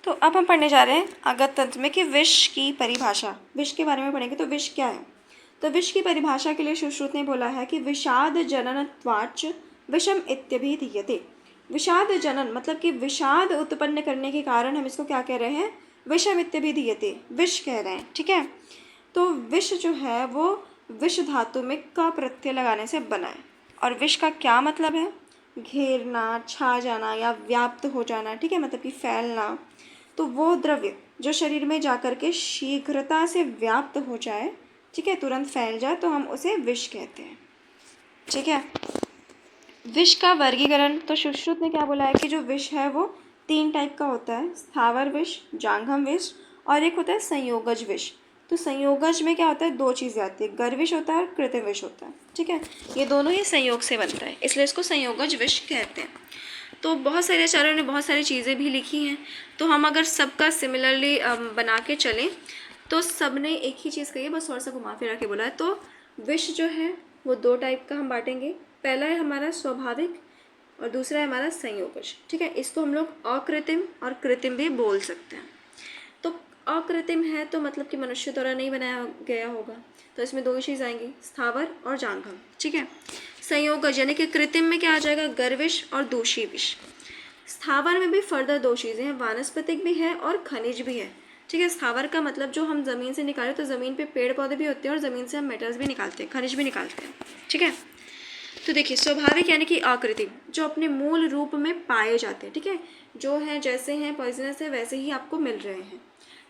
तो अब हम पढ़ने जा रहे हैं अगत तंत्र में कि विष की परिभाषा। विष के बारे में पढ़ेंगे। तो विष क्या है? तो विष की परिभाषा के लिए सुश्रुत ने बोला है कि विषाद जननत्वाच्च विषम इत्यभिधीयते। विषाद जनन मतलब कि विषाद उत्पन्न करने के कारण हम इसको क्या कह रहे हैं? विषम इत्यभिधीयते, विष कह रहे हैं। ठीक है। तो विष जो है वो विष धातु में का प्रत्यय लगाने से बना है। और विष का क्या मतलब है? घेरना, छा जाना या व्याप्त हो जाना। ठीक है, मतलब कि फैलना। तो वो द्रव्य जो शरीर में जाकर के शीघ्रता से व्याप्त हो जाए, ठीक है, तुरंत फैल जाए, तो हम उसे विष कहते हैं। ठीक है। विष का वर्गीकरण तो सुश्रुत ने क्या बोला है कि जो विष है वो 3 टाइप का होता है। स्थावर विष, जांघम विष और एक होता है संयोगज विष। तो संयोगज में क्या होता है? 2 चीज़ें आती है, गर्विष होता है और कृत्रिम विष होता है। ठीक है, ये दोनों ही संयोग से बनता है, इसलिए इसको संयोगज विष कहते हैं। तो बहुत सारे आचार्यों ने बहुत सारी चीज़ें भी लिखी हैं। तो हम अगर सबका सिमिलरली बना के चलें तो सब ने एक ही चीज़ कही है, बस थोड़ा सा घुमा फिरा के बोला है। तो विष जो है वो 2 टाइप का हम बांटेंगे। पहला है हमारा स्वाभाविक और दूसरा है हमारा संयोगज। ठीक है, इसको हम लोग अकृत्रिम और कृत्रिम भी बोल सकते हैं। तो अकृत्रिम है तो मतलब कि मनुष्य द्वारा नहीं बनाया गया होगा, तो इसमें 2 चीज़ आएंगी, स्थावर और जांघम। ठीक है। संयोगज यानी कि कृत्रिम में क्या आ जाएगा? गर्विष और दूषी विष। स्थावर में भी फर्दर 2 चीज़ें हैं, वानस्पतिक भी है और खनिज भी है। ठीक है। स्थावर का मतलब जो हम ज़मीन से निकाले, तो ज़मीन पे पेड़ पौधे भी होते हैं और ज़मीन से हम मेटल्स भी निकालते हैं, खनिज भी निकालते हैं। ठीक है। तो देखिए, स्वाभाविक यानी कि अकृत्रिम, जो अपने मूल रूप में पाए जाते हैं। ठीक है, जो है जैसे हैं पॉइजनस है वैसे ही आपको मिल रहे हैं।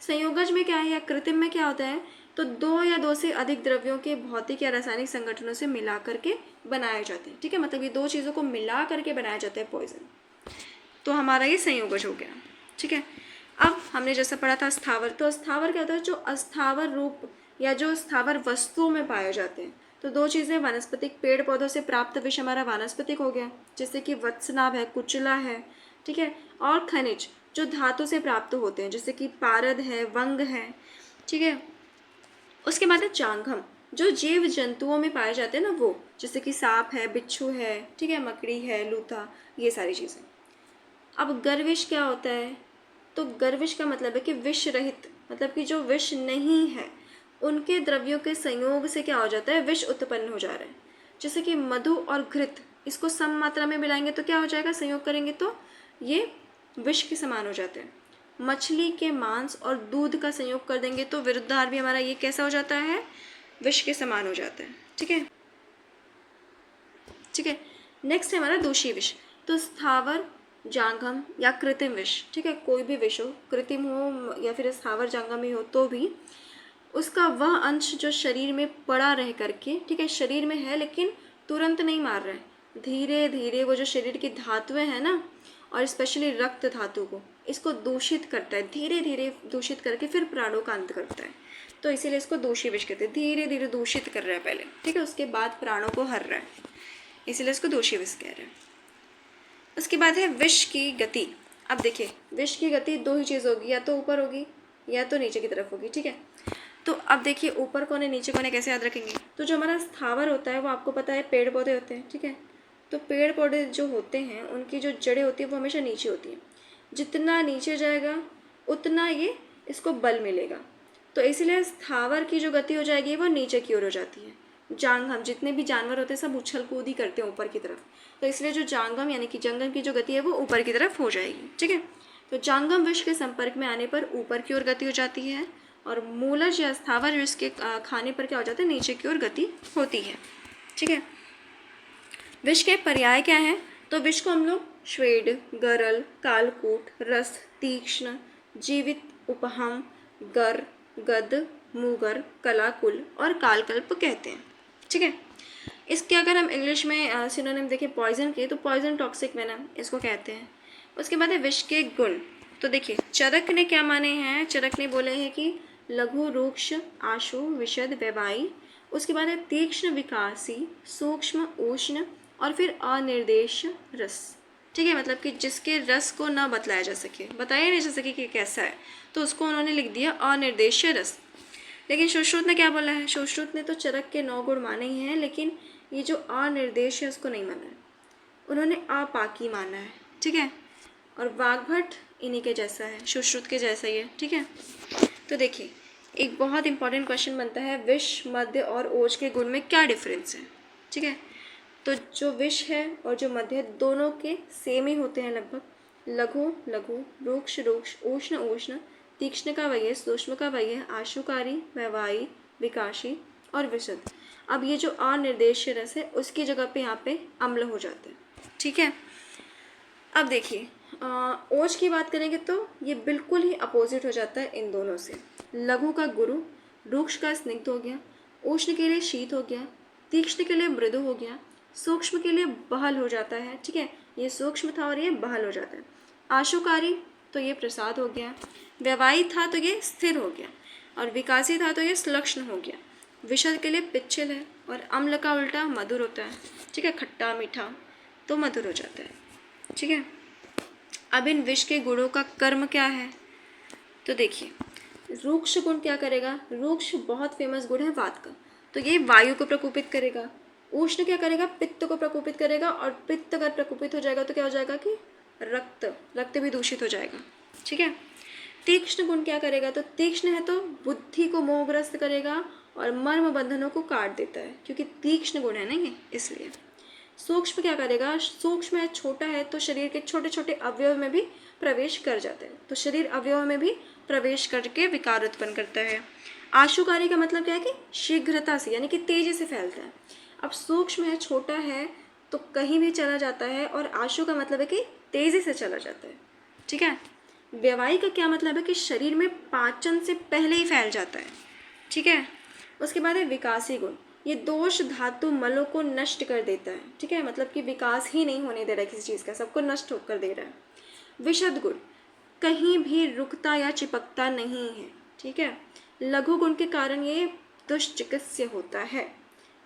संयोगज में क्या है या कृत्रिम में क्या होता है? तो 2 या 2 से अधिक द्रव्यों के भौतिक या रासायनिक संगठनों से मिला करके बनाए जाते हैं। ठीक है, मतलब ये 2 चीज़ों को मिला करके बनाया जाता है पॉइजन। तो हमारा ये संयोगज हो गया। ठीक है। अब हमने जैसा पढ़ा था स्थावर, तो स्थावर क्या होता है? जो अस्थावर रूप या जो स्थावर वस्तुओं में पाए जाते हैं। तो 2 चीज़ें, वनस्पतिक पेड़ पौधों से प्राप्त विष हमारा वानस्पतिक हो गया, जैसे कि वत्सनाभ है, कुचला है। ठीक है। और खनिज जो धातु से प्राप्त होते हैं, जैसे कि पारद है, वंग है। ठीक है। उसके बाद है जांघम, जो जीव जंतुओं में पाए जाते हैं ना, वो जैसे कि सांप है, बिच्छू है, ठीक है, मकड़ी है, लूथा, ये सारी चीज़ें। अब गर्विष क्या होता है? तो गर्विष का मतलब है कि विष रहित, मतलब कि जो विष नहीं है उनके द्रव्यों के संयोग से क्या हो जाता है? विष उत्पन्न हो जा रहा है। जैसे कि मधु और घृत, इसको सम मात्रा में मिलाएंगे तो क्या हो जाएगा? संयोग करेंगे तो ये विष के समान हो जाते हैं। मछली के मांस और दूध का संयोग कर देंगे तो विरुद्धार भी हमारा ये कैसा हो जाता है? विष के समान हो जाता है। ठीक है। ठीक है। नेक्स्ट है हमारा दूषी विष। तो स्थावर, जांघम या कृत्रिम विष, ठीक है, कोई भी विष हो, कृत्रिम हो या फिर स्थावर जांघम ही हो, तो भी उसका वह अंश जो शरीर में पड़ा रह करके, ठीक है, शरीर में है लेकिन तुरंत नहीं मार रहा है, धीरे धीरे वो जो शरीर की धातुएं हैं ना, और स्पेशली रक्त धातु को, इसको दूषित करता है, धीरे धीरे दूषित करके फिर प्राणों का अंत करता है। तो इसीलिए इसको दूषी विष कहते हैं। धीरे धीरे दूषित कर रहा है पहले, ठीक है, उसके बाद प्राणों को हर रहा है, इसीलिए इसको दूषी विष कह रहे हैं। उसके बाद है विष की गति। अब देखिए, विष की गति 2 ही चीज़ होगी, या तो ऊपर होगी या तो नीचे की तरफ होगी। ठीक है। तो अब देखिए, ऊपर कौन है नीचे कौन है, कैसे याद रखेंगे? तो जो हमारा स्थावर होता है वो आपको पता है पेड़ पौधे होते हैं। ठीक है। तो पेड़ पौधे जो होते हैं उनकी जो जड़ें होती है वो हमेशा नीचे होती हैं। जितना नीचे जाएगा उतना ये इसको बल मिलेगा, तो इसीलिए स्थावर की जो गति हो जाएगी वो नीचे की ओर हो जाती है। जांघम, जितने भी जानवर होते हैं सब उछल कूद ही करते हैं ऊपर की तरफ, तो इसलिए जो जांघम यानी कि जंगम की जो गति है वो ऊपर की तरफ हो जाएगी। ठीक है। तो जांघम विष के संपर्क में आने पर ऊपर की ओर गति हो जाती है, और मूलज या स्थावर विष के खाने पर क्या हो जाता है? नीचे की ओर गति होती है। ठीक है। विष के पर्याय क्या हैं? तो विष को हम लोग श्वेड, गरल, कालकूट, रस, तीक्ष्ण, जीवित, उपहम, गर, गद, मुगर, कलाकुल और कालकल्प कहते हैं। ठीक है। इसके अगर हम इंग्लिश में सिनोनिम देखें पॉइजन के, तो पॉइजन टॉक्सिक वेनम इसको कहते हैं। उसके बाद है विष के गुण। तो देखिए, चरक ने क्या माने हैं? चरक ने बोले हैं कि लघु, रूक्ष, आशु, विशद, वैवाई। उसके बाद है तीक्ष्ण, विकासी, सूक्ष्म, उष्ण और फिर अनिर्देश रस। ठीक है, मतलब कि जिसके रस को ना बतलाया जा सके, बताया नहीं जा सके कि कैसा है, तो उसको उन्होंने लिख दिया अनिर्देश्य रस। लेकिन सुश्रुत ने क्या बोला है? सुश्रुत ने तो चरक के 9 गुण माने ही हैं, लेकिन ये जो अनिर्देश है उसको नहीं माना है, उन्होंने अपाकी माना है। ठीक है। और वाग्भट इन्हीं के जैसा है, सुश्रुत के जैसा ही है, ठीक है। तो देखिए एक बहुत इंपॉर्टेंट क्वेश्चन बनता है, विष, मध्य और ओज के गुण में क्या डिफरेंस है, ठीक है। तो जो विष है और जो मध्य है दोनों के सेम ही होते हैं लगभग, लघु लघु, रूक्ष रूक्ष, उष्ण उष्ण, तीक्ष्ण का वही है, सूक्ष्म का वही है, आशुकारी, वैवाही, विकासी और विशद। अब ये जो अनिर्देश्य रस है उसकी जगह पे यहाँ पे अम्ल हो जाते हैं, ठीक है। अब देखिए ओज की बात करेंगे तो ये बिल्कुल ही अपोजिट हो जाता है इन दोनों से। लघु का गुरु, रूक्ष का स्निग्ध हो गया, उष्ण के लिए शीत हो गया, तीक्ष्ण के लिए मृदु हो गया, सूक्ष्म के लिए बहल हो जाता है, ठीक है। ये सूक्ष्म था और ये बहल हो जाता है। आशुकारी तो ये प्रसाद हो गया, वैवाही था तो ये स्थिर हो गया, और विकासी था तो ये श्लक्ष्ण हो गया। विशद के लिए पिच्छल है, और अम्ल का उल्टा मधुर होता है, ठीक है, खट्टा मीठा, तो मधुर हो जाता है, ठीक है। अब इन विष के गुणों का कर्म क्या है, तो देखिए रूक्ष गुण क्या करेगा, रूक्ष बहुत फेमस गुण है वात का, तो ये वायु को प्रकोपित करेगा। उष्ण क्या करेगा, पित्त को प्रकोपित करेगा, और पित्त अगर प्रकोपित हो जाएगा तो क्या हो जाएगा कि रक्त भी दूषित हो जाएगा, ठीक है। तीक्ष्ण गुण क्या करेगा, तो तीक्ष्ण है तो बुद्धि को मोहग्रस्त करेगा और मर्म बंधनों को काट देता है, क्योंकि तीक्ष्ण गुण है ना ये, इसलिए। सूक्ष्म क्या करेगा, सूक्ष्म है, छोटा है, तो शरीर के छोटे छोटे अवयव में भी प्रवेश कर जाता है, तो शरीर अवयव में भी प्रवेश करके विकार उत्पन्न करता है। आशुकारी का मतलब क्या है कि शीघ्रता से, यानी कि तेजी से फैलता है। अब सूक्ष्म है, छोटा है, तो कहीं भी चला जाता है, और आशु का मतलब है कि तेजी से चला जाता है, ठीक है। व्यवाही का क्या मतलब है कि शरीर में पाचन से पहले ही फैल जाता है, ठीक है। उसके बाद है विकासी गुण, ये दोष धातु मलों को नष्ट कर देता है, ठीक है, मतलब कि विकास ही नहीं होने दे रहा है किसी चीज़ का, सबको नष्ट होकर दे रहा है। विशद गुण, कहीं भी रुकता या चिपकता नहीं है, ठीक है। लघु गुण के कारण ये दुष्चिकित्स्य होता है,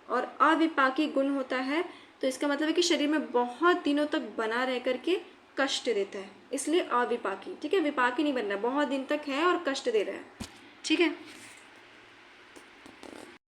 और अविपाकी गुण होता है, तो इसका मतलब है कि शरीर में बहुत दिनों तक बना रह करके कष्ट देता है, इसलिए अविपाकी, ठीक है। विपाकी नहीं बन रहा, बहुत दिन तक है और कष्ट दे रहा है, ठीक है।